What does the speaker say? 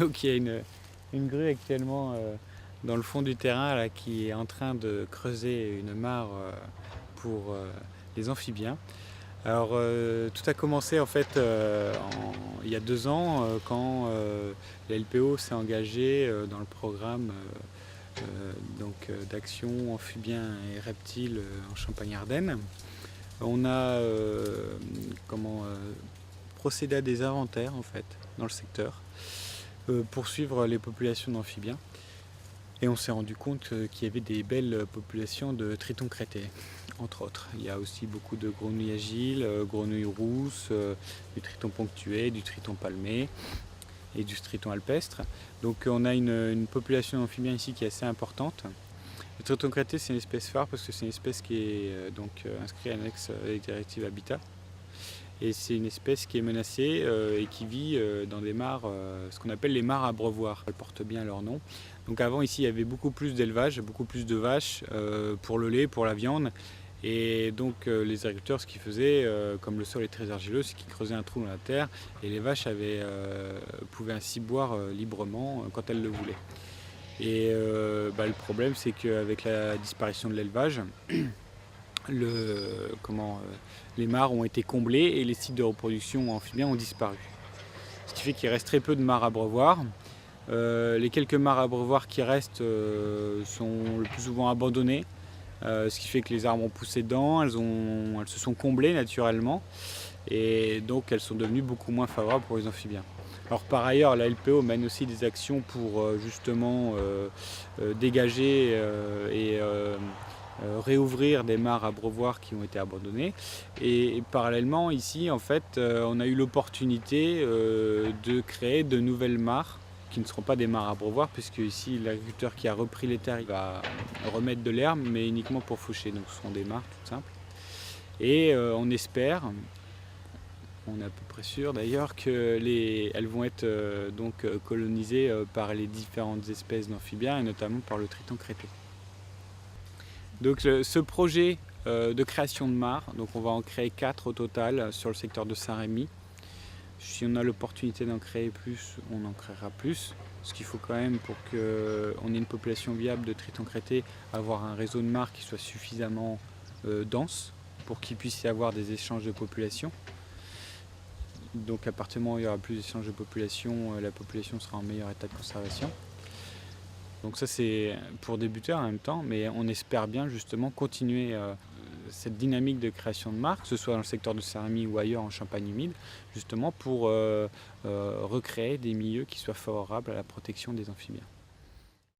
Donc il y a une grue actuellement dans le fond du terrain là, qui est en train de creuser une mare pour les amphibiens. Alors tout a commencé en fait il y a 2 ans quand la LPO s'est engagée dans le programme d'action amphibiens et reptiles en Champagne-Ardenne. On a procédé à des inventaires en fait dans le secteur pour suivre les populations d'amphibiens. Et on s'est rendu compte qu'il y avait des belles populations de tritons crêtés, entre autres. Il y a aussi beaucoup de grenouilles agiles, grenouilles rousses, du triton ponctué, du triton palmé et du triton alpestre. Donc on a une population d'amphibiens ici qui est assez importante. Le triton crêté, c'est une espèce phare parce que c'est une espèce qui est inscrite à l'annexe avec directive Habitat. Et c'est une espèce qui est menacée et qui vit dans des mares, ce qu'on appelle les mares à abreuvoirs. Elles portent bien leur nom. Donc avant ici il y avait beaucoup plus d'élevage, beaucoup plus de vaches pour le lait, pour la viande. Et donc les agriculteurs ce qu'ils faisaient, comme le sol est très argileux, c'est qu'ils creusaient un trou dans la terre et les vaches pouvaient ainsi boire librement quand elles le voulaient. Et le problème c'est qu'avec la disparition de l'élevage, les mares ont été comblées et les sites de reproduction amphibiens ont disparu. Ce qui fait qu'il reste très peu de mares à abreuvoirs. Les quelques mares à abreuvoirs qui restent sont le plus souvent abandonnées, ce qui fait que les arbres ont poussé dedans, elles se sont comblées naturellement et donc elles sont devenues beaucoup moins favorables pour les amphibiens. Alors par ailleurs, la LPO mène aussi des actions pour justement dégager et réouvrir des mares à abreuvoirs qui ont été abandonnées. Et parallèlement, ici, en fait, on a eu l'opportunité de créer de nouvelles mares qui ne seront pas des mares à abreuvoirs, puisque ici, l'agriculteur qui a repris les terres, il va remettre de l'herbe, mais uniquement pour faucher. Donc ce sont des mares toutes simples. Et on espère, on est à peu près sûr d'ailleurs, qu'elles vont être colonisées par les différentes espèces d'amphibiens, et notamment par le triton crêté. Donc ce projet de création de mares, donc on va en créer 4 au total sur le secteur de Saint-Rémy. Si on a l'opportunité d'en créer plus, on en créera plus. Ce qu'il faut quand même pour qu'on ait une population viable de tritons crêtés, avoir un réseau de mares qui soit suffisamment dense pour qu'il puisse y avoir des échanges de population. Donc à partir du moment où il y aura plus d'échanges de population, la population sera en meilleur état de conservation. Donc ça c'est pour débuteurs en même temps, mais on espère bien justement continuer cette dynamique de création de mares, que ce soit dans le secteur de Saint-Rémy ou ailleurs en Champagne humide, justement pour recréer des milieux qui soient favorables à la protection des amphibiens.